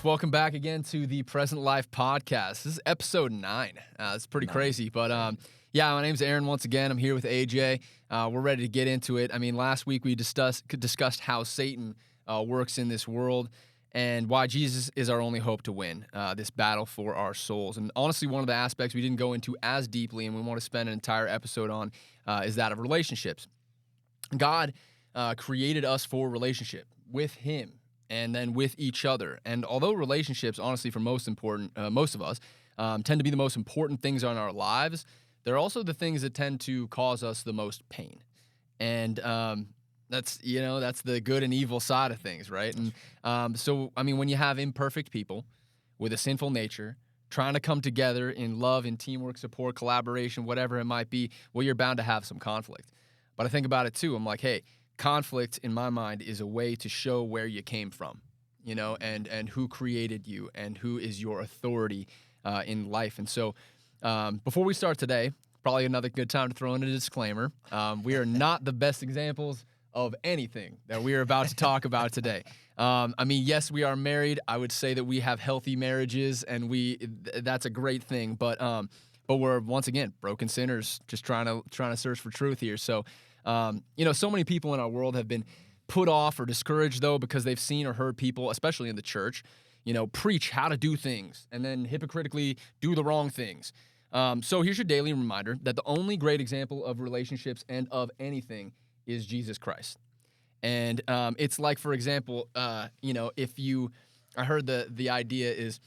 welcome back again to the Present Life Podcast. This is episode 9. It's pretty crazy, but yeah, my name's Aaron once again. I'm here with AJ. We're ready to get into it. I mean, last week we discussed how Satan works in this world and why Jesus is our only hope to win this battle for our souls. And honestly, one of the aspects we didn't go into as deeply and we want to spend an entire episode on is that of relationships. God created us for relationship with Him and then with each other. And although relationships, honestly, for most of us, tend to be the most important things in our lives, they're also the things that tend to cause us the most pain. And that's the good and evil side of things, right? And so, I mean, when you have imperfect people with a sinful nature trying to come together in love, in teamwork, support, collaboration, whatever it might be, well, you're bound to have some conflict. But I think about it too. I'm like, hey, conflict in my mind is a way to show where you came from, and who created you and who is your authority in life. And so before we start today, probably another good time to throw in a disclaimer. We are not the best examples of anything that we are about to talk about today. I mean, yes, we are married. I would say that we have healthy marriages and that's a great thing. But we're, once again, broken sinners just trying to search for truth here. So, so many people in our world have been put off or discouraged, though, because they've seen or heard people, especially in the church, preach how to do things and then hypocritically do the wrong things. So here's your daily reminder that the only great example of relationships and of anything is Jesus Christ. And it's like, for example, I heard the idea is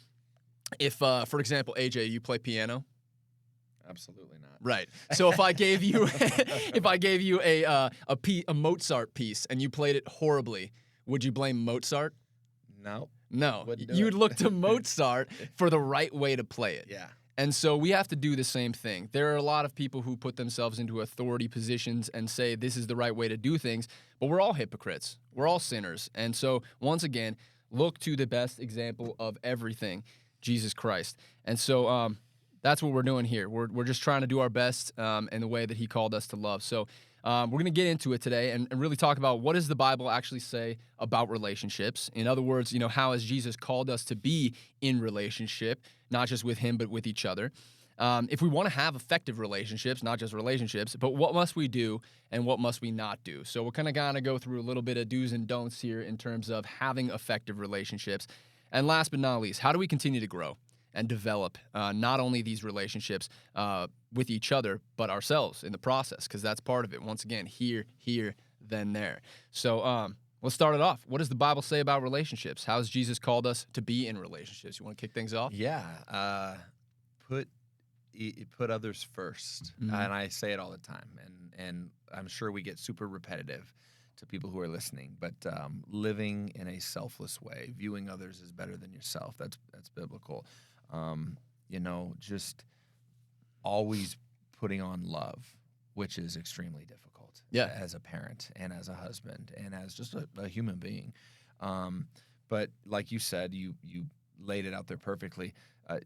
if, for example, AJ, you play piano. Absolutely not. Right. So if I gave you a Mozart piece and you played it horribly, would you blame Mozart? No. You'd look to Mozart for the right way to play it. Yeah. And so we have to do the same thing. There are a lot of people who put themselves into authority positions and say this is the right way to do things, but we're all hypocrites. We're all sinners. And so once again, look to the best example of everything, Jesus Christ. And so that's what we're doing here. We're just trying to do our best in the way that He called us to love. So we're going to get into it today and really talk about what does the Bible actually say about relationships. In other words, how has Jesus called us to be in relationship, not just with Him, but with each other. If we want to have effective relationships, not just relationships, but what must we do and what must we not do? So we're kind of go through a little bit of do's and don'ts here in terms of having effective relationships. And last but not least, how do we continue to grow and develop not only these relationships with each other, but ourselves in the process, because that's part of it. Once again, here, then there. So let's start it off. What does the Bible say about relationships? How has Jesus called us to be in relationships? You want to kick things off? Yeah. Put others first. Mm-hmm. And I say it all the time. And I'm sure we get super repetitive to people who are listening, but living in a selfless way, viewing others as better than yourself, that's biblical. Just always putting on love, which is extremely difficult as a parent and as a husband and as just a human being. But like you said, you laid it out there perfectly.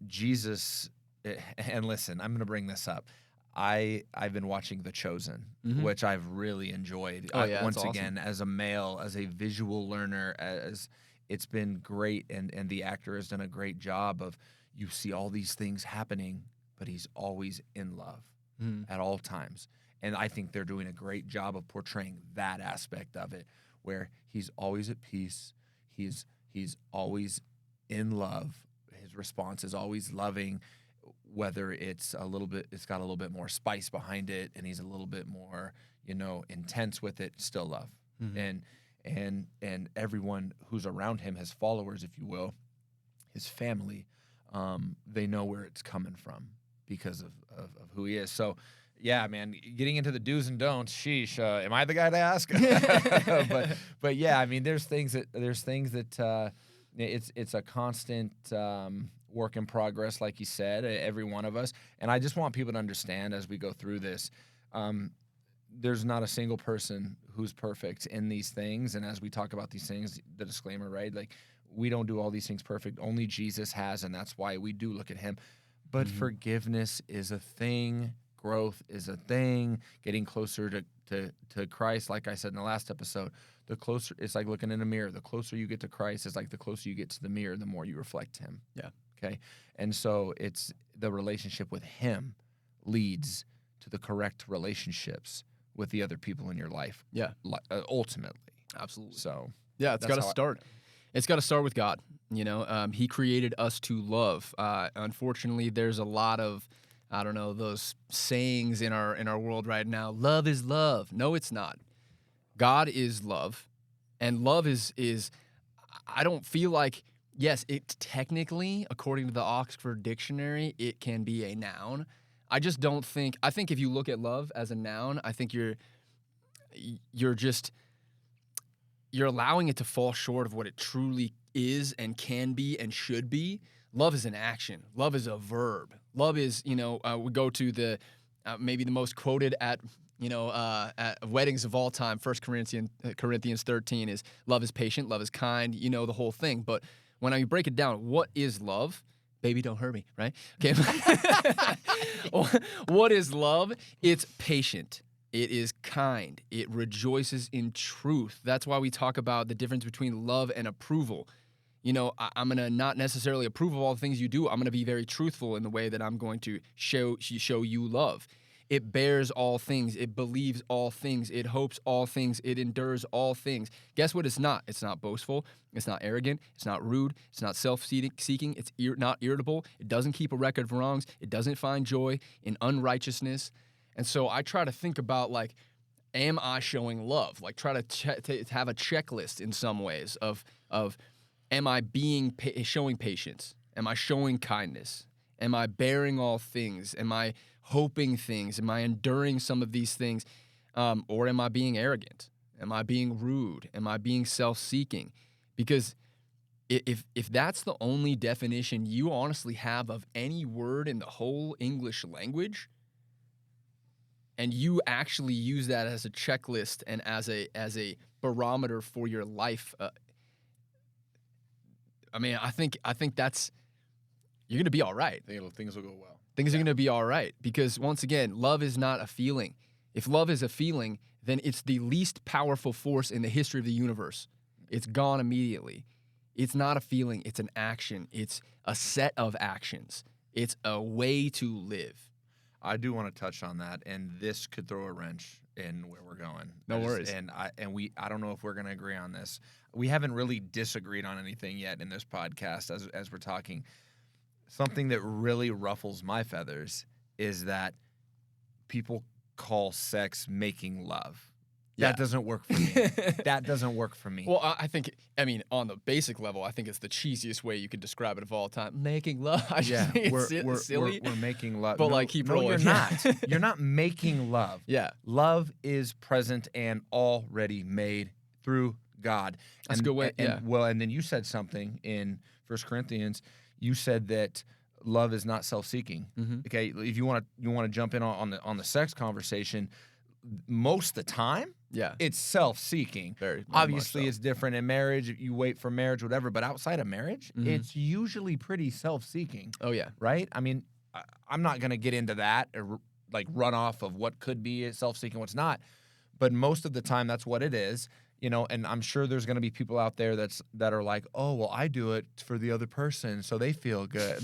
Jesus, and listen, I'm going to bring this up. I've been watching The Chosen, mm-hmm. which I've really enjoyed. Once again, as a male, as a visual learner, it's been great, and the actor has done a great job of, you see all these things happening, but he's always in love at all times. And I think they're doing a great job of portraying that aspect of it, where he's always at peace, he's always in love, his response is always loving, whether it's got a little bit more spice behind it, and he's a little bit more, intense with it, still love. Mm-hmm. And everyone who's around him, his followers, if you will, his family, they know where it's coming from because of who he is. So, yeah, man, getting into the do's and don'ts, sheesh, am I the guy to ask? but yeah, I mean, there's things that it's a constant work in progress, like you said, every one of us. And I just want people to understand as we go through this, there's not a single person who's perfect in these things. And as we talk about these things, the disclaimer, right? Like, we don't do all these things perfect. Only Jesus has, and that's why we do look at Him. But forgiveness is a thing. growth is a thing, getting closer to Christ, like I said in the last episode, the closer, it's like looking in a mirror. The closer you get to Christ, it's like the closer you get to the mirror, the more you reflect him. Yeah. Okay. And so it's the relationship with him leads to the correct relationships with the other people in your life. Yeah. Ultimately. Absolutely. So yeah, it's got to start. It's got to start with God. You know, he created us to love. Unfortunately, there's a lot of, I don't know, those sayings in our world right now. Love is love. No, it's not. God is love, and love is. I don't feel like, yes, it technically, according to the Oxford Dictionary, it can be a noun. I just don't think. I think if you look at love as a noun, I think you're allowing it to fall short of what it truly is and can be and should be. Love is an action. Love is a verb. Love is, we go to the maybe the most quoted at weddings of all time. 1 Corinthians 13 is love is patient, love is kind. You know the whole thing. But when I break it down, what is love? Baby, don't hurt me, right? Okay. What is love? It's patient. It is kind. It rejoices in truth. That's why we talk about the difference between love and approval. You know, I'm going to not necessarily approve of all the things you do. I'm going to be very truthful in the way that I'm going to show you love. It bears all things. It believes all things. It hopes all things. It endures all things. Guess what it's not? It's not boastful. It's not arrogant. It's not rude. It's not self-seeking. It's not irritable. It doesn't keep a record of wrongs. It doesn't find joy in unrighteousness. And so I try to think about, like, am I showing love? Like, try to have a checklist in some ways of am I showing patience? Am I showing kindness? Am I bearing all things? Am I hoping things? Am I enduring some of these things? Or am I being arrogant? Am I being rude? Am I being self-seeking? Because if that's the only definition you honestly have of any word in the whole English language, and you actually use that as a checklist and as a barometer for your life, I think that's, you're gonna be all right. Things will go well. Things are gonna be all right, because once again, love is not a feeling. If love is a feeling, then it's the least powerful force in the history of the universe. It's gone immediately. It's not a feeling. It's an action. It's a set of actions. It's a way to live. I do want to touch on that, and this could throw a wrench in where we're going. No worries. I don't know if we're going to agree on this. We haven't really disagreed on anything yet in this podcast as we're talking. Something that really ruffles my feathers is that people call sex making love. Yeah. That doesn't work for me. That doesn't work for me. Well, on the basic level, I think it's the cheesiest way you could describe it of all time. Making love. We're silly. We're making love. But keep rolling. You're not. You're not making love. Yeah. Love is present and already made through God. That's a good way. And then you said something in 1 Corinthians. You said that love is not self-seeking. Mm-hmm. Okay, if you want to jump in on the sex conversation, most of the time, it's self-seeking. Very Obviously, so. It's different in marriage. You wait for marriage, whatever. But outside of marriage, mm-hmm. it's usually pretty self-seeking. Oh yeah, right. I mean, I'm not going to get into that or like run off of what could be self-seeking, what's not. But most of the time, that's what it is. You know, and I'm sure there's going to be people out there that are like, oh, well, I do it for the other person, so they feel good.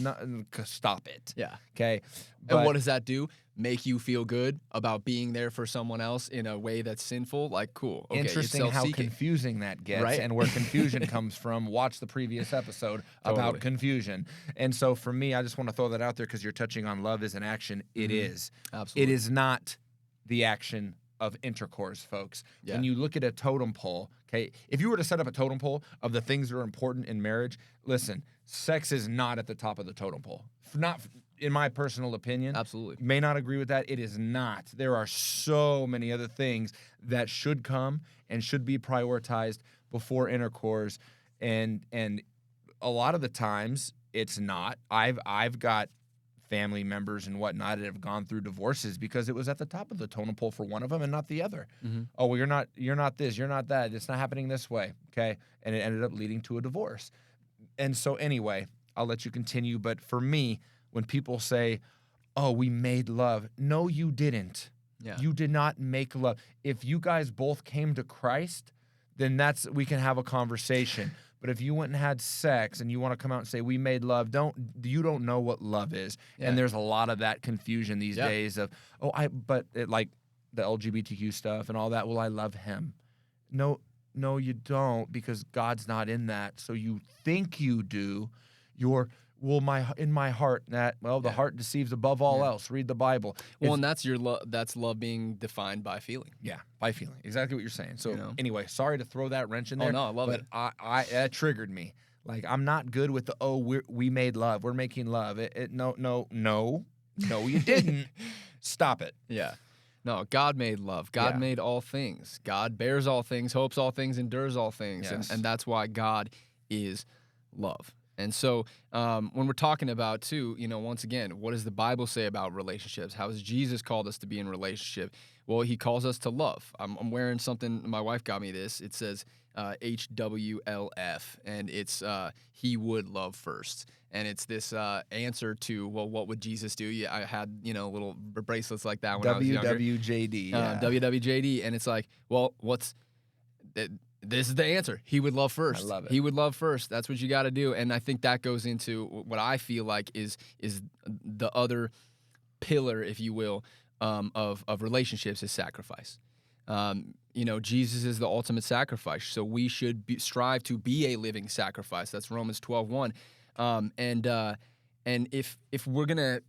Stop it. Yeah. Okay. And what does that do? Make you feel good about being there for someone else in a way that's sinful? Like, cool. Okay, interesting how confusing that gets, right? And where confusion comes from. Watch the previous episode about confusion. And so for me, I just want to throw that out there because you're touching on love as an action. It is. Absolutely. It is not the action of intercourse, folks. Yeah. When you look at a totem pole, okay, if you were to set up a totem pole of the things that are important in marriage, listen, sex is not at the top of the totem pole. Not in my personal opinion. Absolutely. May not agree with that. It is not. There are so many other things that should come and should be prioritized before intercourse, and a lot of the times it's not. I've got family members and whatnot that have gone through divorces because it was at the top of the totem pole for one of them and not the other. Mm-hmm. Oh, well, you're not this, you're not that. It's not happening this way, okay? And it ended up leading to a divorce. And so anyway, I'll let you continue. But for me, when people say, oh, we made love. No, you didn't. Yeah. You did not make love. If you guys both came to Christ, then we can have a conversation. But if you went and had sex and you want to come out and say we made love, you don't know what love is. Yeah. And there's a lot of that confusion these days of, like the LGBTQ stuff and all that. Well, I love him. No, you don't, because God's not in that. So you think you do. In my heart, the heart deceives above all else. Read the Bible. Well, and that's that's love being defined by feeling. Yeah, by feeling. Exactly what you're saying. So anyway, sorry to throw that wrench in there. Oh no, I love it. That triggered me. Like, I'm not good with we made love. We're making love. No, you didn't. Stop it. Yeah. No, God made love. God made all things. God bears all things, hopes all things, endures all things. Yes. And that's why God is love. And so when we're talking about, too, once again, what does the Bible say about relationships? How has Jesus called us to be in relationship? Well, he calls us to love. I'm wearing something. My wife got me this. It says HWLF, and it's he would love first. And it's this answer to, well, what would Jesus do? I had, little bracelets like that when I was younger. WWJD. Yeah. WWJD. And it's like, well, this is the answer. He would love first. I love it. He would love first. That's what you got to do. And I think that goes into what I feel like is the other pillar, if you will, of relationships is sacrifice. Jesus is the ultimate sacrifice. So we should strive to be a living sacrifice. That's Romans 12:1. And if we're gonna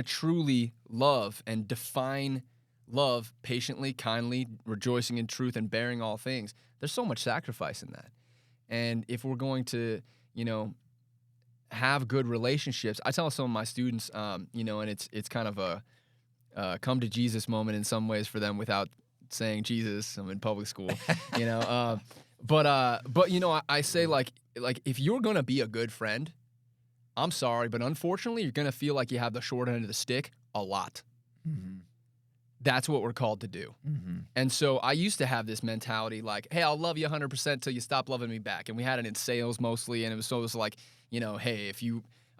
truly love and define love patiently, kindly, rejoicing in truth, and bearing all things, there's so much sacrifice in that. And if we're going to, have good relationships, I tell some of my students, and it's kind of a come to Jesus moment in some ways for them without saying Jesus. I'm in public school, but I say like if you're gonna be a good friend, I'm sorry, but unfortunately, you're gonna feel like you have the short end of the stick a lot. Mm-hmm. That's what we're called to do. Mm-hmm. And so I used to have this mentality like, hey, I'll love you 100% till you stop loving me back. And we had it in sales mostly. And it was like, hey,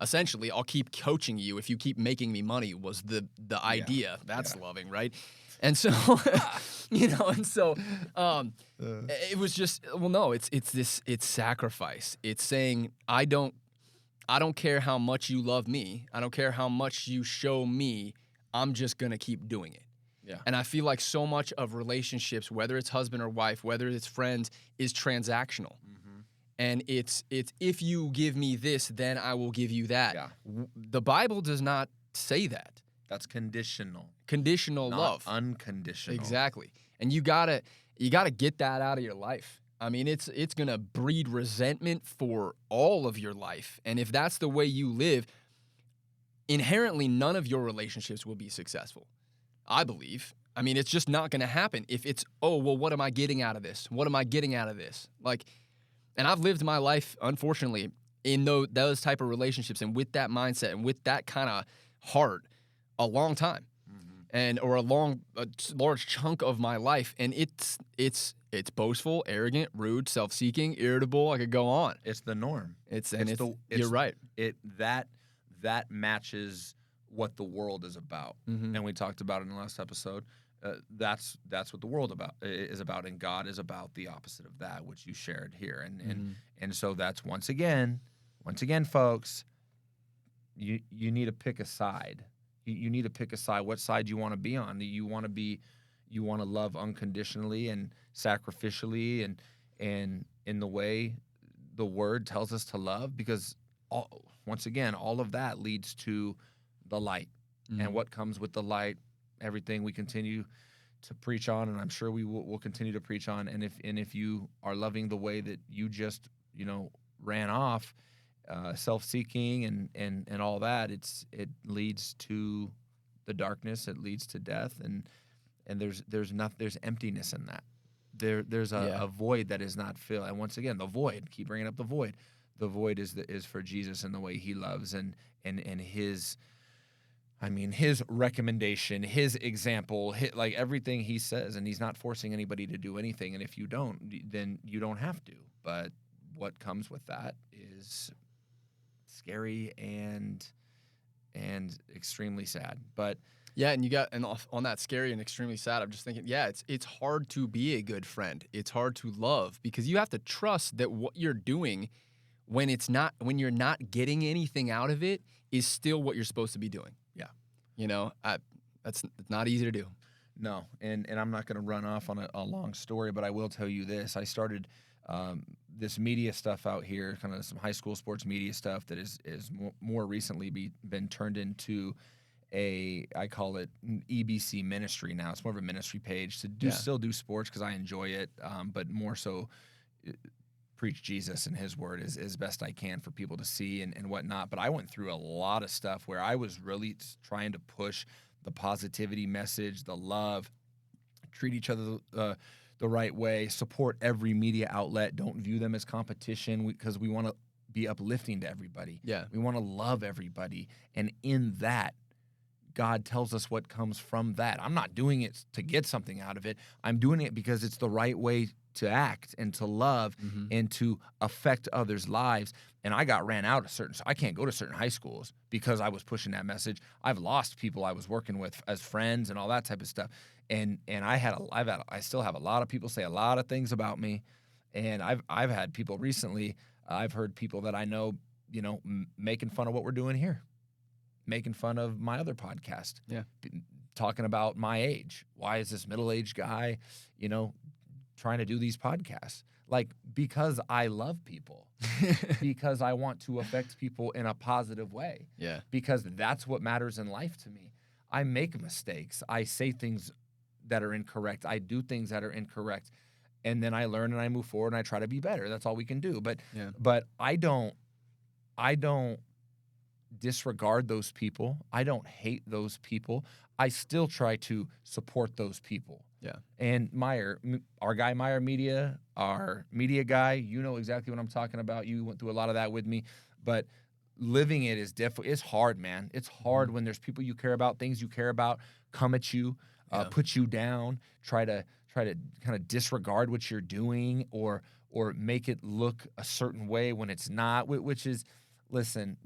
essentially, I'll keep coaching you if you keep making me money was the idea. That's loving, right? And so, it was just, well, no, it's sacrifice. It's saying, I don't care how much you love me. I don't care how much you show me. I'm just going to keep doing it. Yeah. And I feel like so much of relationships, whether it's husband or wife, whether it's friends, is transactional. Mm-hmm. And it's if you give me this, then I will give you that. Yeah. The Bible does not say that. That's conditional. Conditional not love. Unconditional. Exactly. And you gotta get that out of your life. I mean, it's gonna breed resentment for all of your life. And if that's the way you live, inherently none of your relationships will be successful. I believe. I mean, it's just not going to happen if it's, oh, well, what am I getting out of this? What am I getting out of this? And I've lived my life, unfortunately, in those type of relationships and with that mindset and with that kind of heart a long time, or a large chunk of my life. And it's boastful, arrogant, rude, self-seeking, irritable. I could go on. It's the norm. You're right. That matches what the world is about. Mm-hmm. And we talked about it in the last episode. That's what the world is about, and God is about the opposite of that, which you shared here. And so that's once again, folks, you need to pick a side. You need to pick a side. What side you want to be on? You want to love unconditionally and sacrificially, and in the way the Word tells us to love, because once again, all of that leads to the light. Mm-hmm. And what comes with the light, everything we continue to preach on, and I'm sure we will continue to preach on. And if you are loving the way that you just ran off, self-seeking and all that, it leads to the darkness. It leads to death, and there's emptiness in that. There's a void that is not filled. And once again, the void. Keep bringing up the void. The void is for Jesus and the way He loves and His. I mean, His recommendation, His example, like everything He says, and He's not forcing anybody to do anything. And if you don't, then you don't have to. But what comes with that is scary and and extremely sad. But yeah, and on that scary and extremely sad, I'm just thinking, yeah, it's hard to be a good friend. It's hard to love because you have to trust that what you're doing when you're not getting anything out of it is still what you're supposed to be doing. Yeah. It's not easy to do. No, and I'm not going to run off on a long story, but I will tell you this. I started this media stuff out here, kind of some high school sports media stuff that is more recently been turned into I call it EBC ministry now. It's more of a ministry page to still do sports because I enjoy it, but more so preach Jesus and his word as best I can for people to see and whatnot. But I went through a lot of stuff where I was really trying to push the positivity message, the love, treat each other the right way, support every media outlet, don't view them as competition because we want to be uplifting to everybody. Yeah. We want to love everybody. And in that, God tells us what comes from that. I'm not doing it to get something out of it. I'm doing it because it's the right way to act and to love and to affect others' lives. And I got ran out of so I can't go to certain high schools because I was pushing that message. I've lost people I was working with as friends and all that type of stuff. And I still have a lot of people say a lot of things about me. And I've had people recently, I've heard people that I know, making fun of what we're doing here, making fun of my other podcast. Yeah. Talking about my age. Why is this middle-aged guy, trying to do these podcasts? Like, because I love people, because I want to affect people in a positive way. Yeah. Because that's what matters in life to me. I make mistakes. I say things that are incorrect. I do things that are incorrect. And then I learn and I move forward and I try to be better. That's all we can do. But I don't disregard those people. I don't hate those people. I still try to support those people. Yeah. And our guy Meyer Media, our media guy, you know exactly what I'm talking about. You went through a lot of that with me, but living it is difficult. It's hard, man. It's hard when there's people you care about, things you care about, come at you, put you down, try to kind of disregard what you're doing or make it look a certain way when it's not, which is, listen,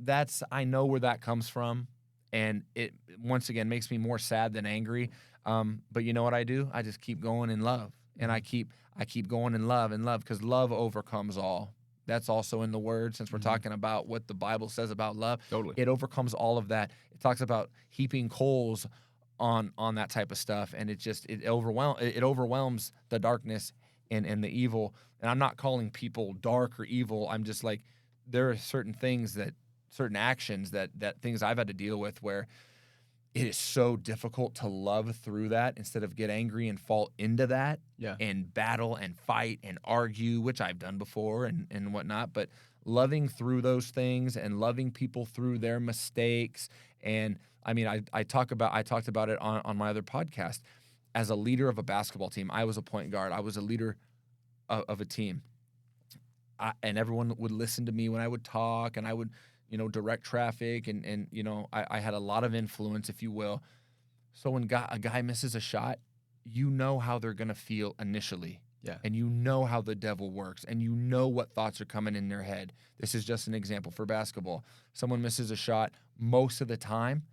I know where that comes from. And it, once again, makes me more sad than angry. But you know what I do? I just keep going in love. And I keep going in love because love overcomes all. That's also in the word, since we're talking about what the Bible says about love. Totally. It overcomes all of that. It talks about heaping coals on that type of stuff. And it overwhelms the darkness and the evil. And I'm not calling people dark or evil. I'm just like, there are certain actions that things I've had to deal with where it is so difficult to love through that instead of get angry and fall into that and battle and fight and argue, which I've done before and whatnot. But loving through those things and loving people through their mistakes. And I mean, I talked about it on my other podcast. As a leader of a basketball team, I was a point guard. I was a leader of a team. And everyone would listen to me when I would talk, and I would, direct traffic, and I had a lot of influence, if you will. So when a guy misses a shot, you know how they're going to feel initially. Yeah. And you know how the devil works, and you know what thoughts are coming in their head. This is just an example for basketball. Someone misses a shot, most of the time,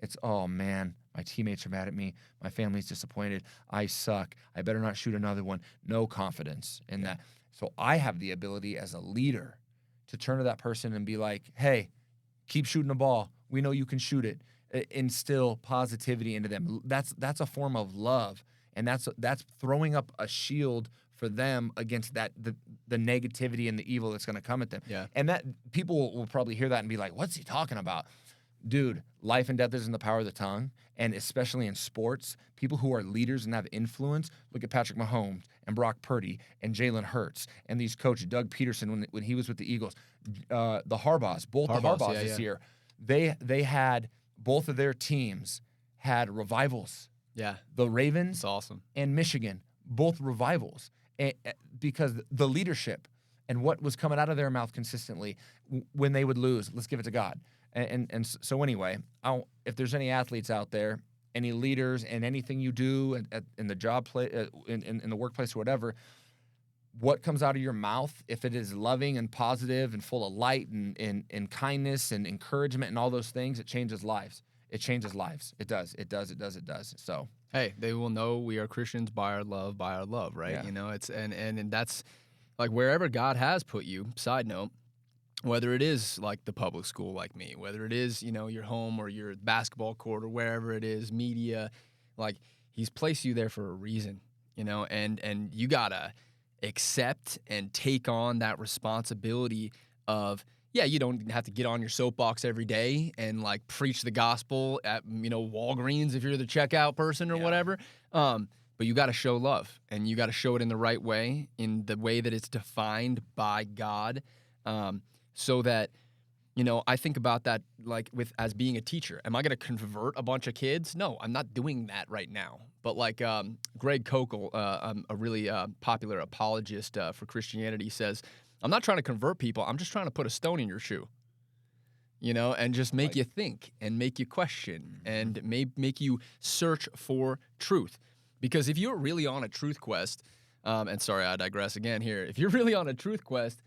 it's, oh, man, my teammates are mad at me. My family's disappointed. I suck. I better not shoot another one. No confidence in that. So I have the ability as a leader to turn to that person and be like, hey, keep shooting the ball. We know you can shoot it. Instill positivity into them. That's a form of love, and that's throwing up a shield for them against the negativity and the evil that's going to come at them. Yeah. And that people will probably hear that and be like, what's he talking about? Dude, life and death is in the power of the tongue, and especially in sports, people who are leaders and have influence, look at Patrick Mahomes and Brock Purdy and Jalen Hurts and these coaches, Doug Peterson when he was with the Eagles, the Harbaughs, this year, they had, both of their teams had revivals. Yeah. The Ravens That's awesome. and Michigan, both revivals, because the leadership and what was coming out of their mouth consistently when they would lose, let's give it to God. And so anyway, if there's any athletes out there, any leaders, and anything you do in the job in the workplace or whatever, what comes out of your mouth, if it is loving and positive and full of light and kindness and encouragement and all those things, it changes lives. It changes lives. It does. It does. It does. It does. So, hey, they will know we are Christians by our love, right? Yeah. You know, it's and that's like wherever God has put you. Side note, whether it is like the public school like me, whether it is, you know, your home or your basketball court or wherever it is, media, like he's placed you there for a reason, you know, and you gotta accept and take on that responsibility of, yeah, you don't have to get on your soapbox every day and like preach the gospel at, you know, Walgreens if you're the checkout person or whatever. But you got to show love, and you got to show it in the right way, in the way that it's defined by God. So that, you know, I think about that like as being a teacher. Am I going to convert a bunch of kids? No, I'm not doing that right now. But like Greg Koukl, a really popular apologist for Christianity, says, I'm not trying to convert people. I'm just trying to put a stone in your shoe, you know, and just make you think and make you question and make you search for truth. Because if you're really on a truth quest, and sorry, I digress again here. If you're really on a truth quest,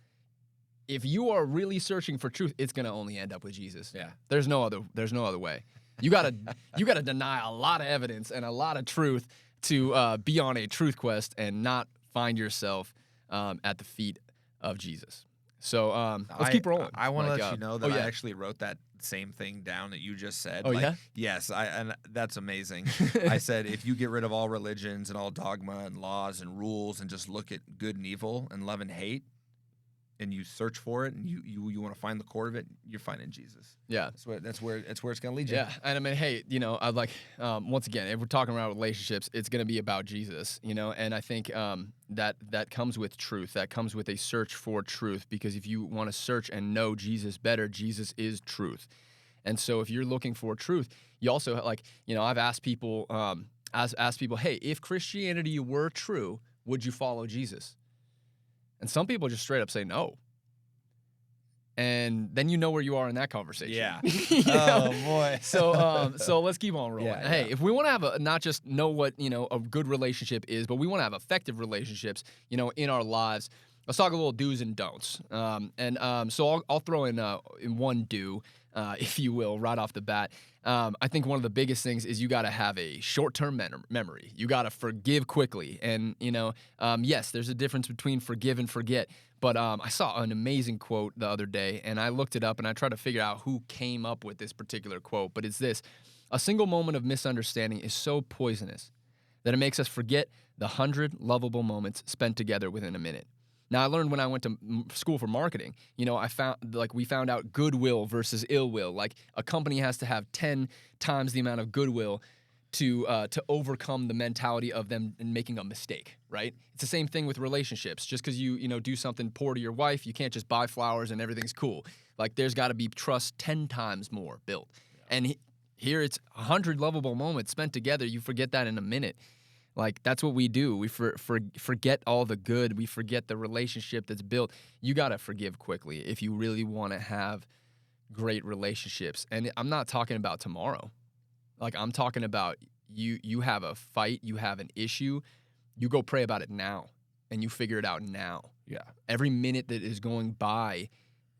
if you are really searching for truth, it's going to only end up with Jesus. Yeah. There's no other way. You got to deny a lot of evidence and a lot of truth to be on a truth quest and not find yourself at the feet of Jesus. So let's keep rolling. I want to let you know that I actually wrote that same thing down that you just said. Oh, yeah? Yes, and that's amazing. I said, if you get rid of all religions and all dogma and laws and rules and just look at good and evil and love and hate, and you search for it and you want to find the core of it, you're finding Jesus. Yeah. That's where it's going to lead you. Yeah. And I mean, hey, you know, I'd like, once again, if we're talking about relationships, it's going to be about Jesus, you know, and I think that comes with truth. That comes with a search for truth, because if you want to search and know Jesus better, Jesus is truth. And so if you're looking for truth, you also like, you know, I've asked people, hey, if Christianity were true, would you follow Jesus? And some people just straight up say no. And then you know where you are in that conversation. Yeah. Oh, boy. So let's keep on rolling. Yeah, hey, if we want to have not just know what, you know, a good relationship is, but we want to have effective relationships, you know, in our lives, let's talk a little do's and don'ts. So I'll throw in one do, if you will, right off the bat. I think one of the biggest things is you got to have a short-term memory. You got to forgive quickly. And, you know, yes, there's a difference between forgive and forget. But I saw an amazing quote the other day, and I looked it up, and I tried to figure out who came up with this particular quote. But it's this: a single moment of misunderstanding is so poisonous that it makes us forget the 100 lovable moments spent together within a minute. Now, I learned when I went to school for marketing, you know, we found out goodwill versus ill will. Like, a company has to have 10 times the amount of goodwill to overcome the mentality of them making a mistake, right? It's the same thing with relationships. Just because you do something poor to your wife, you can't just buy flowers and everything's cool. Like, there's got to be trust 10 times more built. Yeah. And here it's 100 lovable moments spent together. You forget that in a minute. Like, that's what we do. We forget all the good. We forget the relationship that's built. You got to forgive quickly if you really want to have great relationships. And I'm not talking about tomorrow. Like, I'm talking about you have a fight, you have an issue, you go pray about it now, and you figure it out now. Yeah. Every minute that is going by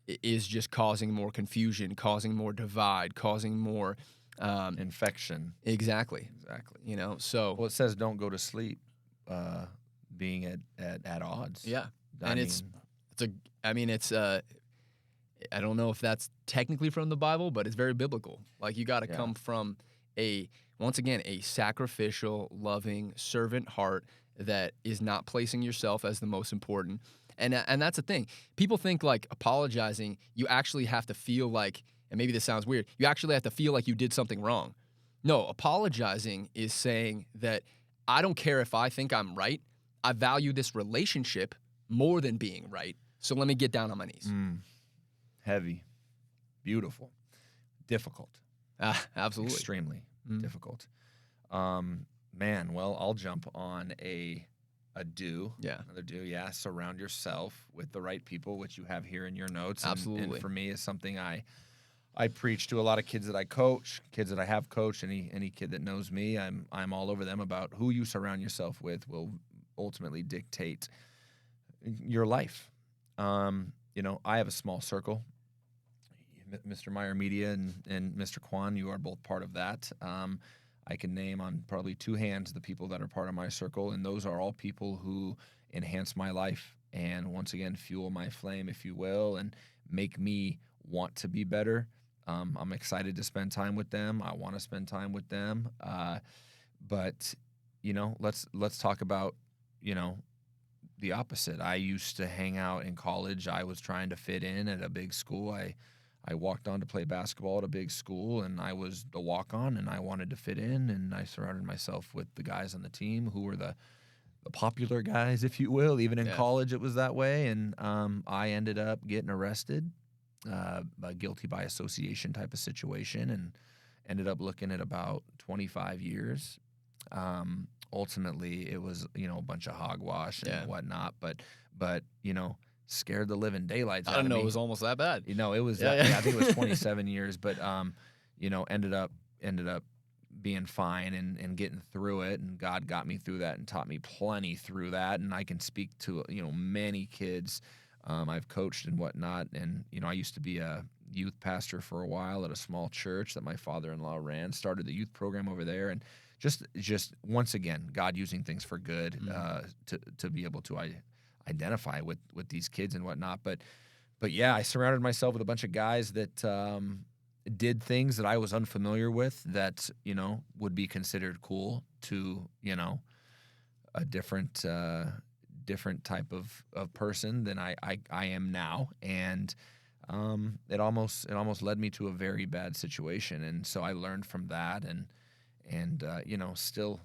is just causing more confusion, causing more divide, causing more infection. Exactly. You know, so. Well, it says don't go to sleep being at odds. Yeah. I don't know if that's technically from the Bible, but it's very biblical. Like, you got to come from once again, a sacrificial, loving, servant heart that is not placing yourself as the most important. And that's the thing. People think, like, apologizing, you actually have to feel like, and maybe this sounds weird, you actually have to feel like you did something wrong. No, apologizing is saying that I don't care if I think I'm right. I value this relationship more than being right. So let me get down on my knees. Heavy. Beautiful. Difficult. Absolutely. Extremely difficult. Man, well, I'll jump on a do. Yeah. Another do, yeah. Surround yourself with the right people, which you have here in your notes. Absolutely. And for me, is something I preach to a lot of kids that I coach, kids that I have coached, any kid that knows me. I'm all over them about who you surround yourself with will ultimately dictate your life. I have a small circle. Mr. Meyer Media and Mr. Kwan, you are both part of that. I can name on probably two hands the people that are part of my circle, and those are all people who enhance my life and, once again, fuel my flame, if you will, and make me want to be better. I'm excited to spend time with them. I want to spend time with them. But let's talk about, the opposite. I used to hang out in college. I was trying to fit in at a big school. I walked on to play basketball at a big school, and I was the walk-on, and I wanted to fit in, and I surrounded myself with the guys on the team who were the popular guys, if you will. Even in college, it was that way, and I ended up getting arrested, a guilty by association type of situation, and ended up looking at about 25 years. Ultimately, it was, a bunch of hogwash and whatnot, but scared the living daylights out of me. I didn't know it was almost that bad. It was, I think it was 27 years, but, ended up being fine and getting through it. And God got me through that and taught me plenty through that. And I can speak to, many kids I've coached and whatnot. And, I used to be a youth pastor for a while at a small church that my father-in-law ran, started the youth program over there. And just once again, God using things for good, to be able to identify with these kids and whatnot. But yeah, I surrounded myself with a bunch of guys that did things that I was unfamiliar with that, would be considered cool to, a different type of person than I am now. And it almost led me to a very bad situation. And so I learned from that, and still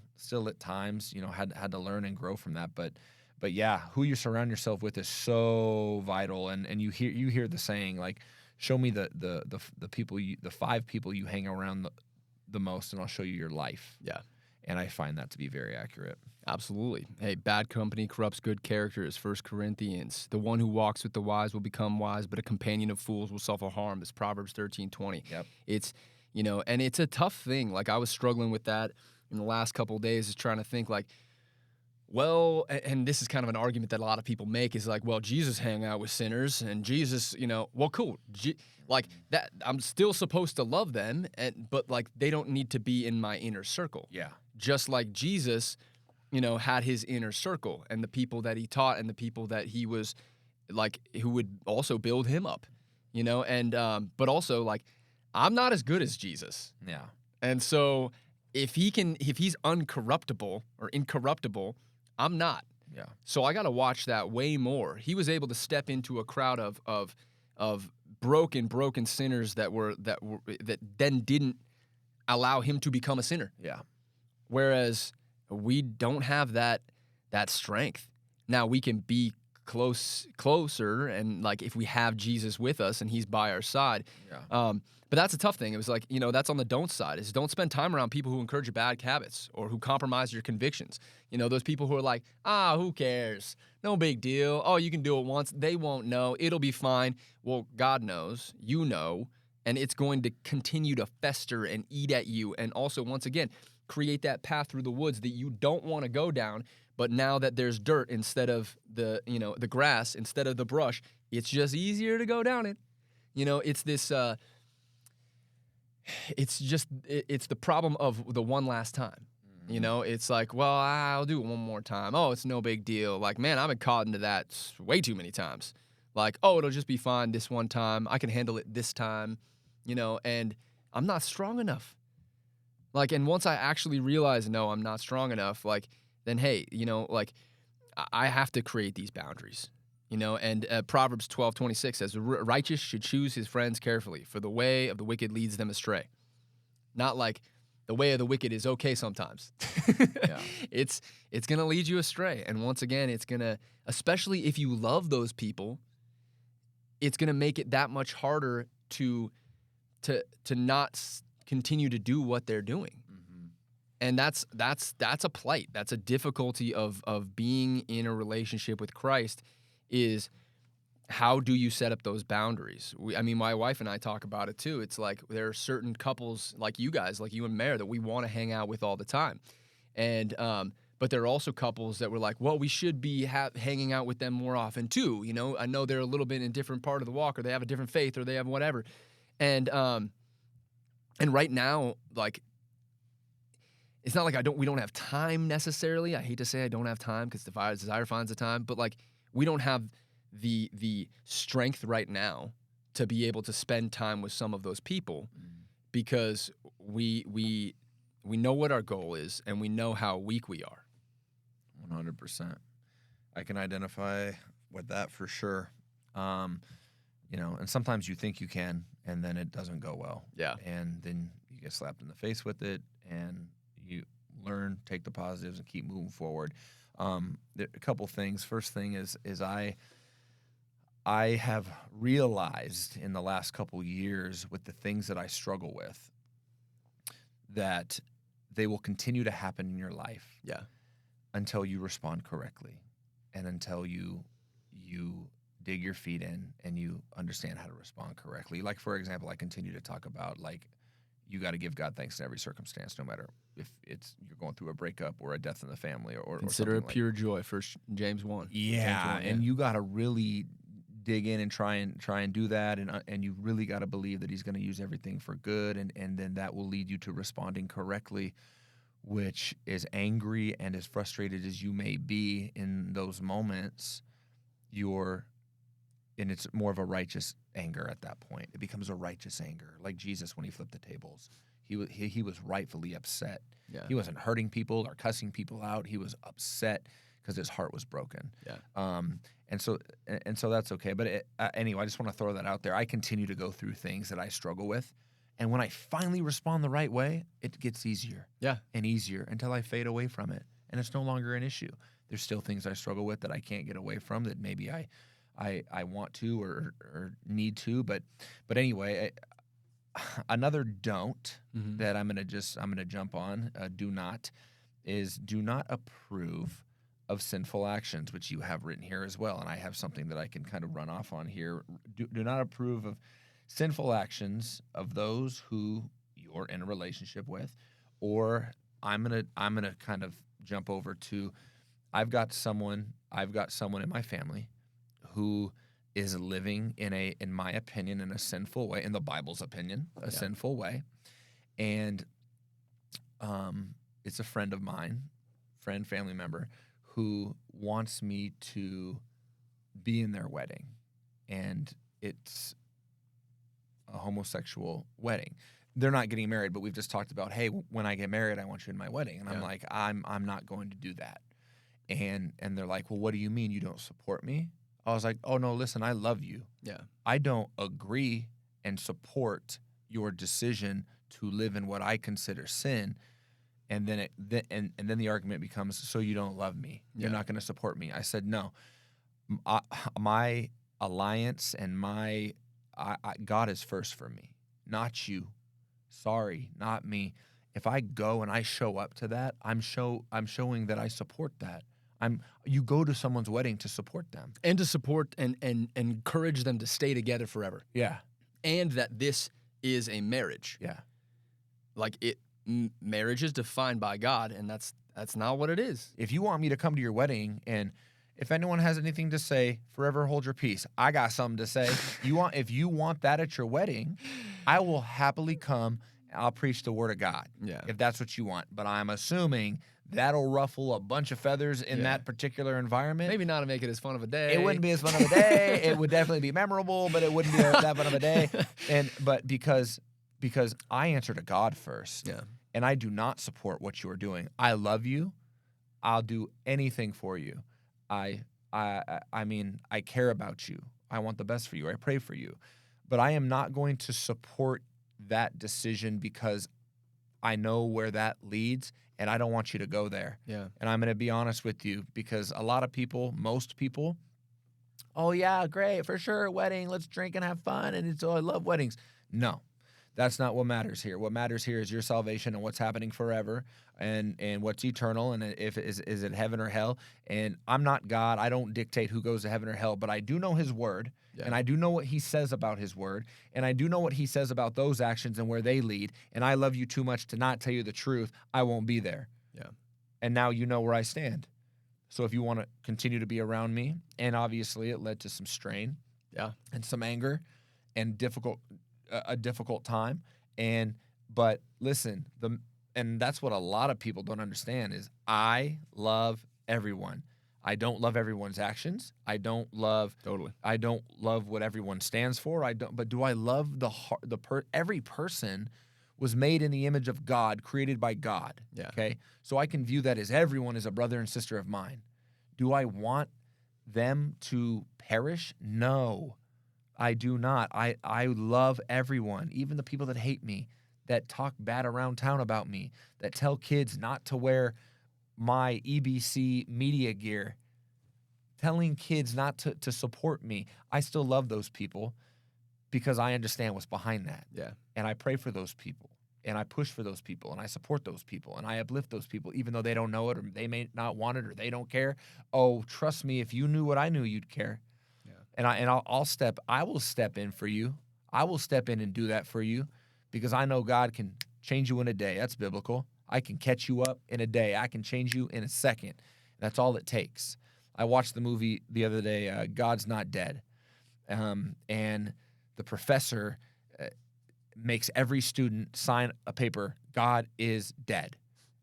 at times, had to learn and grow from that. But yeah, who you surround yourself with is so vital. And you hear the saying, like, show me the people, the 5 people you hang around the most, and I'll show you your life. Yeah. And I find that to be very accurate. Absolutely. Hey, bad company corrupts good character, is 1 Corinthians. The one who walks with the wise will become wise, but a companion of fools will suffer harm. It's Proverbs 13:20. Yep. It's, and it's a tough thing. Like, I was struggling with that in the last couple of days, is trying to think, like, well, and this is kind of an argument that a lot of people make, is like, well, Jesus hang out with sinners, and Jesus, well, cool. Like that, I'm still supposed to love them, but like, they don't need to be in my inner circle. Yeah. Just like Jesus, had his inner circle, and the people that he taught, and the people that he was like, who would also build him up, and but also, like, I'm not as good as Jesus. Yeah. And so if he's uncorruptible or incorruptible, I'm not. Yeah. So I got to watch that way more. He was able to step into a crowd of broken sinners that then didn't allow him to become a sinner. Yeah. Whereas we don't have that strength. Now we can be closer, and like, if we have Jesus with us and he's by our side. Yeah. But that's a tough thing. It was like, that's on the don't side, is don't spend time around people who encourage your bad habits or who compromise your convictions. Those people who are like, who cares? No big deal. Oh, you can do it once. They won't know. It'll be fine. Well, God knows, and it's going to continue to fester and eat at you. And also, once again, create that path through the woods that you don't want to go down. But now that there's dirt instead of the grass, instead of the brush, it's just easier to go down it. It's this, it's the problem of the one last time. It's like, well, I'll do it one more time. Oh, it's no big deal. Like, man, I've been caught into that way too many times. Like, oh, it'll just be fine this one time. I can handle it this time, and I'm not strong enough. Like, and once I actually realize, no, I'm not strong enough, like, then, hey, like, I have to create these boundaries, and Proverbs 12:26 says, righteous should choose his friends carefully, for the way of the wicked leads them astray. Not like the way of the wicked is okay sometimes. Yeah. It's going to lead you astray. And once again, it's going to, especially if you love those people, it's going to make it that much harder to not continue to do what they're doing. And that's a plight. That's a difficulty of being in a relationship with Christ, is how do you set up those boundaries? My wife and I talk about it too. It's like, there are certain couples like you guys, like you and Mare, that we want to hang out with all the time. And But there are also couples that were like, well, we should be hanging out with them more often too. You know, I know they're a little bit in a different part of the walk, or they have a different faith, or they have whatever. And right now, like, it's not like we don't have time necessarily. I hate to say I don't have time because desire finds the time, but like we don't have the strength right now to be able to spend time with some of those people because we know what our goal is and we know how weak we are. 100%. I can identify with that for sure. You know, and sometimes you think you can, and then it doesn't go well. Yeah. And then you get slapped in the face with it, and you learn, take the positives, and keep moving forward. There a couple things. First thing is I have realized in the last couple years with the things that I struggle with that they will continue to happen in your life. Yeah. Until you respond correctly, and until you dig your feet in and you understand how to respond correctly. Like, for example, I continue to talk about, like, you got to give God thanks in every circumstance, no matter if you're going through a breakup or a death in the family or consider it pure joy. 1 James 1. Yeah, and you got to really dig in and try and do that, and you really got to believe that He's going to use everything for good, and then that will lead you to responding correctly, which is angry and as frustrated as you may be in those moments, and it's more of a righteous anger at that point. It becomes a righteous anger, like Jesus when He flipped the tables. He was rightfully upset. Yeah. He wasn't hurting people or cussing people out. He was upset because his heart was broken. Yeah. And so that's okay. But anyway, I just want to throw that out there. I continue to go through things that I struggle with. And when I finally respond the right way, it gets easier and easier until I fade away from it. And it's no longer an issue. There's still things I struggle with that I can't get away from that maybe I want to or need to. But anyway, another don't that I'm gonna jump on, do not approve of sinful actions, which you have written here as well. And I have something that I can kind of run off on here. Do not approve of sinful actions of those who you're in a relationship with, or I'm gonna kind of jump over to I've got someone in my family who is living in my opinion, in a sinful way, in the Bible's opinion, sinful way, and it's a friend of mine, family member, who wants me to be in their wedding, and it's a homosexual wedding. They're not getting married, but we've just talked about, hey, when I get married, I want you in my wedding. And I'm like, I'm not going to do that. And they're like, well, what do you mean you don't support me? I was like, oh, no, listen, I love you. Yeah. I don't agree and support your decision to live in what I consider sin. And then then the argument becomes, so you don't love me. You're not going to support me. I said, no. My alliance and God is first for me, not you. Sorry, not me. If I go and I show up to that, I'm showing that I support that. You go to someone's wedding to support them. And to support and encourage them to stay together forever. Yeah. And that this is a marriage. Yeah. Like marriage is defined by God, and that's not what it is. If you want me to come to your wedding, and if anyone has anything to say, forever hold your peace. I got something to say. If you want that at your wedding, I will happily come. I'll preach the word of God. Yeah. If that's what you want. But I'm assuming that'll ruffle a bunch of feathers in that particular environment. Maybe not to make it as fun of a day. It wouldn't be as fun of a day. It would definitely be memorable, but it wouldn't be that fun of a day. But because I answer to God first, and I do not support what you are doing. I love you. I'll do anything for you. I mean, I care about you. I want the best for you. I pray for you. But I am not going to support that decision because I know where that leads, and I don't want you to go there. Yeah. And I'm going to be honest with you, because a lot of people, most people, oh, yeah, great, for sure, wedding, let's drink and have fun, and I love weddings. No. That's not what matters here. What matters here is your salvation and what's happening forever, and what's eternal, and if is it heaven or hell. And I'm not God. I don't dictate who goes to heaven or hell, but I do know His word, and I do know what He says about His word, and I do know what He says about those actions and where they lead. And I love you too much to not tell you the truth. I won't be there. Yeah. and now you know where I stand. So if you want to continue to be around me, and obviously it led to some strain, and some anger, and a difficult time, but listen, and that's what a lot of people don't understand is I love everyone. I don't love everyone's actions. I don't love what everyone stands for. But do I love every person was made in the image of God, created by God. Yeah. Okay. So I can view that as everyone is a brother and sister of mine. Do I want them to perish? No, I do not. I love everyone, even the people that hate me, that talk bad around town about me, that tell kids not to wear my EBC media gear, telling kids not to support me. I still love those people because I understand what's behind that. Yeah. And I pray for those people, and I push for those people, and I support those people, and I uplift those people, even though they don't know it, or they may not want it, or they don't care. Oh, trust me, if you knew what I knew, you'd care. Yeah. And I will step in for you. I will step in and do that for you because I know God can change you in a day. That's biblical. I can catch you up in a day. I can change you in a second. That's all it takes. I watched the movie the other day, God's Not Dead. And the professor makes every student sign a paper, God is dead,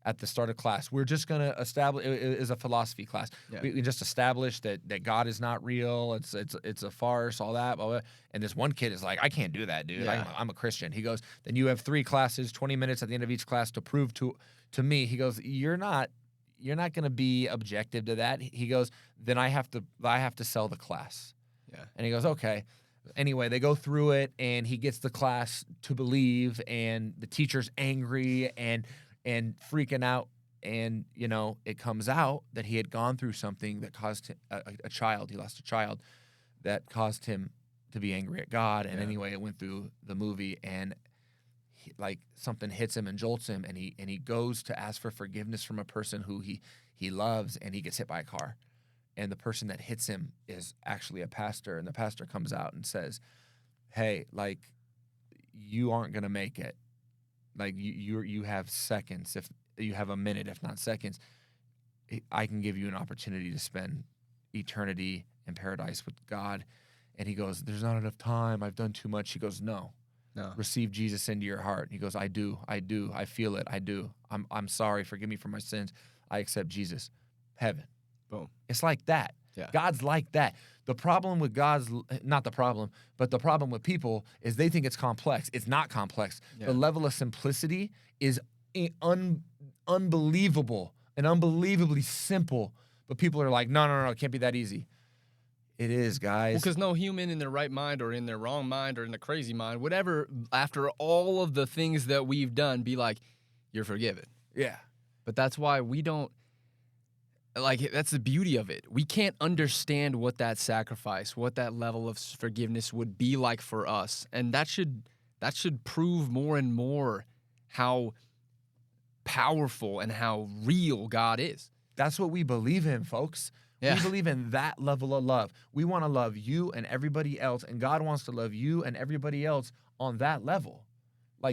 at the start of class. We're just going to establish, it is a philosophy class. Yeah. We just established that God is not real. It's a farce, all that. Blah, blah. And this one kid is like, I can't do that, dude. Yeah. I'm a Christian. He goes, then you have 3 classes, 20 minutes at the end of each class to prove to me. He goes, you're not going to be objective to that. He goes, then I have to sell the class. Yeah. And he goes, okay. Anyway, they go through it, and he gets the class to believe, and the teacher's angry and freaking out. And, it comes out that he had gone through something that caused him, a child. He lost a child that caused him to be angry at God. And anyway, it went through the movie, and something hits him and jolts him, and he goes to ask for forgiveness from a person who he loves, and he gets hit by a car. And the person that hits him is actually a pastor, and the pastor comes out and says, hey, you aren't going to make it. You have seconds, if you have a minute, if not seconds. I can give you an opportunity to spend eternity in paradise with God. And he goes, there's not enough time. I've done too much. He goes, no. Receive Jesus into your heart. And he goes, I do. I feel it. I do. I'm sorry. Forgive me for my sins. I accept Jesus. Heaven. Boom. It's like that. Yeah. God's like that. The problem with not the problem, but the problem with people is they think it's complex. It's not complex. Yeah. The level of simplicity is unbelievable and unbelievably simple. But people are like, no, it can't be that easy. It is, guys. Well, because no human in their right mind or in their wrong mind or in the crazy mind would ever, after all of the things that we've done, be like, you're forgiven. Yeah. But that's why we don't, that's the beauty of it. We can't understand what that sacrifice, what that level of forgiveness would be like for us. And that should prove more and more how powerful and how real God is. That's what we believe in, folks. Yeah. We believe in that level of love. We want to love you and everybody else, and God wants to love you and everybody else on that level.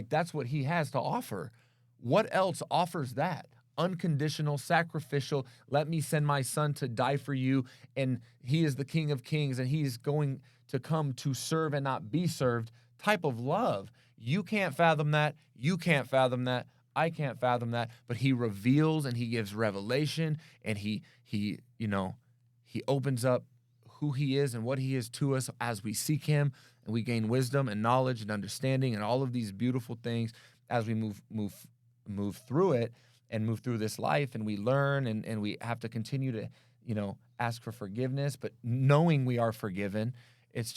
That's what he has to offer. What else offers that? Unconditional, sacrificial, let me send my son to die for you, and he is the King of Kings, and he's going to come to serve and not be served type of love. You can't fathom that. You can't fathom that. I can't fathom that. But he reveals and he gives revelation, and he opens up who he is and what he is to us as we seek him, and we gain wisdom and knowledge and understanding and all of these beautiful things as we move through it. And move through this life, and we learn, and we have to continue to, ask for forgiveness. But knowing we are forgiven, it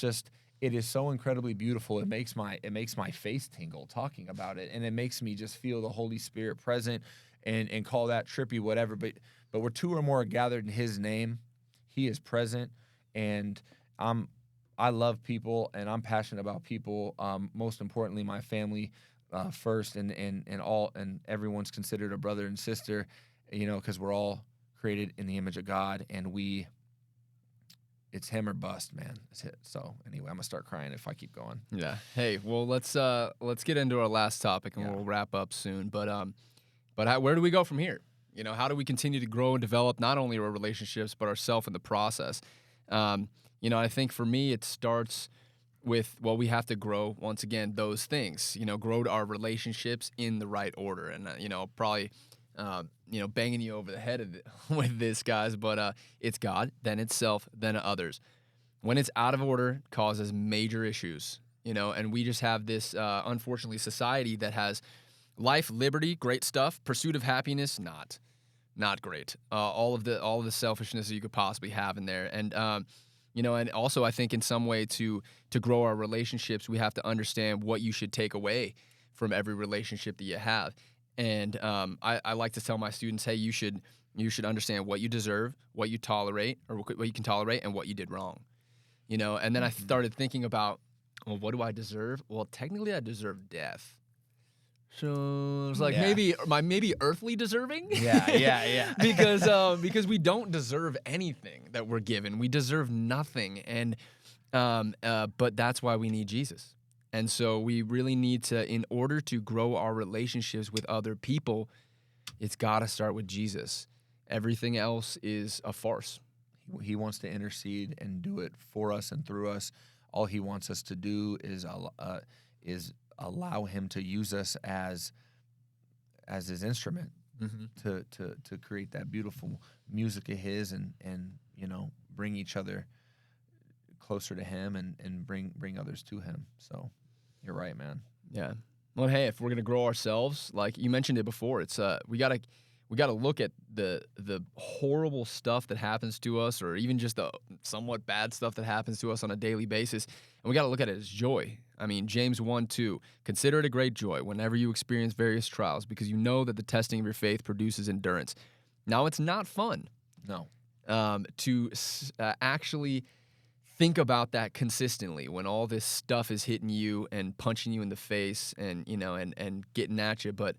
is so incredibly beautiful. It makes my face tingle talking about it, and it makes me just feel the Holy Spirit present, and call that trippy, whatever. But where 2 or more are gathered in His name, He is present, and I love people, and I'm passionate about people. Most importantly, my family. First, and everyone's considered a brother and sister, because we're all created in the image of God, and it's him or bust, man. It's it. So anyway, I'm gonna start crying if I keep going. Yeah. Hey, well, let's get into our last topic, and we'll wrap up soon. But where do we go from here? You know, how do we continue to grow and develop not only our relationships, but ourselves in the process? You know, I think for me, it starts with, well, we have to grow, once again, those things, you know, grow our relationships in the right order. And, you know, probably, you know, banging you over the head with this, guys, but it's God, then it's self, then others. When it's out of order, causes major issues, you know, and we just have this, unfortunately, society that has life, liberty, great stuff, pursuit of happiness, not great. All of the selfishness that you could possibly have in there. And, you know, and also I think in some way to grow our relationships, we have to understand what you should take away from every relationship that you have. And I like to tell my students, hey, you should understand what you deserve, what you tolerate, or what you can tolerate, and what you did wrong. You know, and then I started thinking about, well, what do I deserve? Well, technically I deserve death. So it's like maybe earthly deserving. Yeah. because we don't deserve anything that we're given. We deserve nothing, and but that's why we need Jesus. And so we really need to, in order to grow our relationships with other people, it's got to start with Jesus. Everything else is a farce. He wants to intercede and do it for us and through us. All he wants us to do is allow him to use us as his instrument to create that beautiful music of his and you know, bring each other closer to him and bring others to him. So you're right, man. Yeah. Well, hey, if we're gonna grow ourselves, like you mentioned it before, it's we gotta look at the horrible stuff that happens to us, or even just the somewhat bad stuff that happens to us on a daily basis, and we gotta look at it as joy. I mean, James 1:2, consider it a great joy whenever you experience various trials, because you know that the testing of your faith produces endurance. Now, it's not fun. No. To actually think about that consistently when all this stuff is hitting you and punching you in the face and, you know, and getting at you. But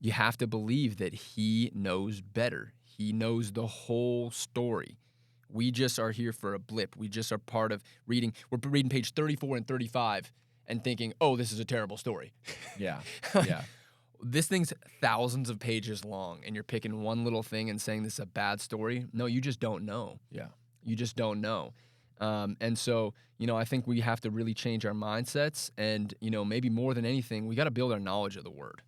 you have to believe that he knows better. He knows the whole story. We just are here for a blip. We just are part of reading. We're reading page 34 and 35 and thinking, oh, this is a terrible story. Yeah. This thing's thousands of pages long, and you're picking one little thing and saying this is a bad story. No, you just don't know. Yeah. You just don't know. And so, you know, I think we have to really change our mindsets, and, you know, maybe more than anything, we got to build our knowledge of the word.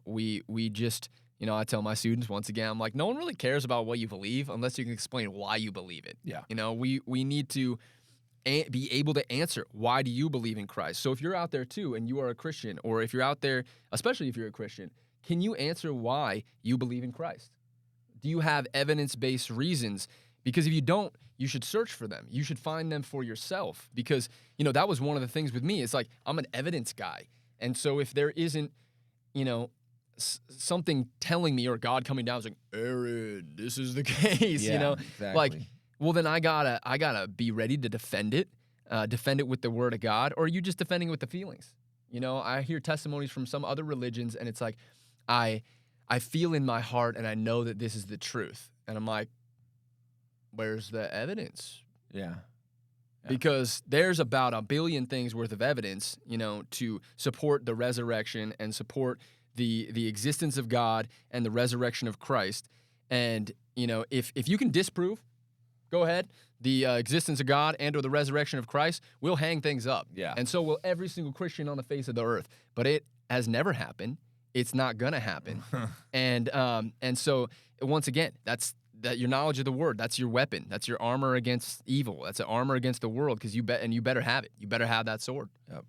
We just, you know, I tell my students once again, I'm like, no one really cares about what you believe unless you can explain why you believe it. Yeah. You know, we need to be able to answer, why do you believe in Christ? So if you're out there too and you are a Christian, or if you're out there, especially if you're a Christian, can you answer why you believe in Christ? Do you have evidence-based reasons? Because if you don't, you should search for them. You should find them for yourself, because, you know, that was one of the things with me. It's like, I'm an evidence guy. And so if there isn't, you know, something telling me, or God coming down saying, Aaron, this is the case, yeah, you know, exactly. Like, well, then I gotta be ready to defend it with the word of God, or are you just defending it with the feelings? You know, I hear testimonies from some other religions, and it's like, I feel in my heart, and I know that this is the truth. And I'm like, where's the evidence? Yeah. Because there's about 1 billion things worth of evidence, you know, to support the resurrection and support the existence of God and the resurrection of Christ. And, you know, if you can disprove, go ahead, the existence of God and or the resurrection of Christ, we'll hang things up. Yeah. And so will every single Christian on the face of the earth. But it has never happened. It's not gonna happen. And so once again, that's your knowledge of the word. That's your weapon. That's your armor against evil. That's an armor against the world, because you better have it. You better have that sword. Yep.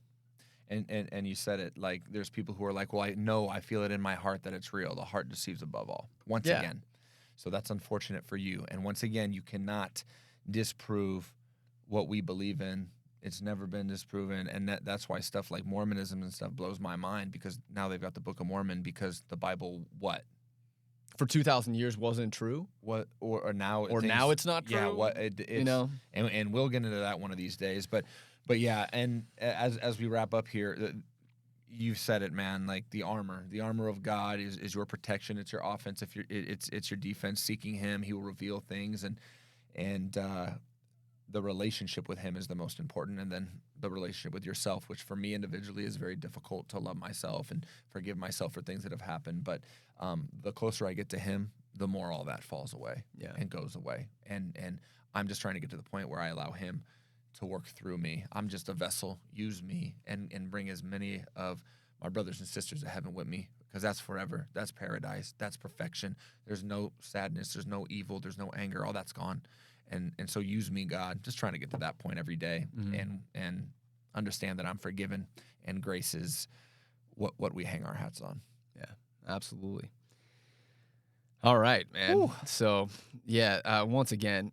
And you said it, like, there's people who are like, well, I feel it in my heart that it's real. The heart deceives above all. Once again. So that's unfortunate for you. And once again, you cannot disprove what we believe in. It's never been disproven. And that's why stuff like Mormonism and stuff blows my mind, because now they've got the Book of Mormon, because the Bible, for 2,000 years wasn't true. What or now now it's not true. Yeah, it's, you know, and we'll get into that one of these days. But yeah, and as we wrap up here, you said it, man. Like, the armor of God is your protection. It's your offense. If it's your defense. Seeking Him, He will reveal things. And the relationship with him is the most important, and then the relationship with yourself, which for me individually is very difficult to love myself and forgive myself for things that have happened. But the closer I get to him, the more all that falls away and goes away. And I'm just trying to get to the point where I allow him to work through me. I'm just a vessel. Use me and bring as many of my brothers and sisters to heaven with me, because that's forever. That's paradise. That's perfection. There's no sadness. There's no evil. There's no anger. All that's gone. And so use me, God. Just trying to get to that point every day and understand that I'm forgiven, and grace is what we hang our hats on. Yeah, absolutely. All right, man. Ooh. So, once again,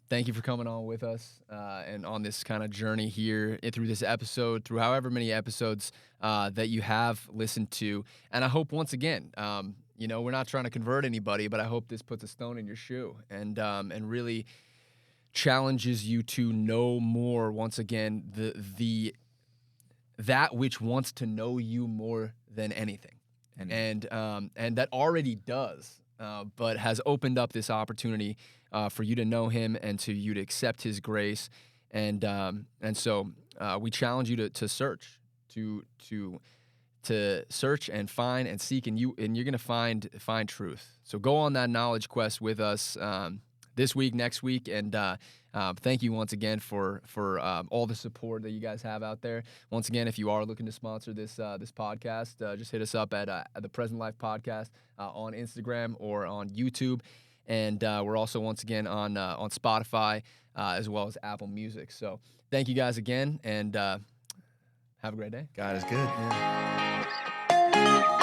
thank you for coming on with us and on this kind of journey here through this episode, through however many episodes that you have listened to. And I hope, once again, we're not trying to convert anybody, but I hope this puts a stone in your shoe and really challenges you to know more, once again, that which wants to know you more than anything. And that already does. But has opened up this opportunity for you to know him and to you to accept his grace, and so we challenge you to search, to search and find and seek, and you're gonna find truth. So go on that knowledge quest with us this week, next week, and thank you once again for all the support that you guys have out there. Once again, if you are looking to sponsor this podcast, just hit us up at the Present Life Podcast on Instagram or on YouTube, and we're also once again on Spotify as well as Apple Music. So thank you guys again, and have a great day. God is good. Yeah.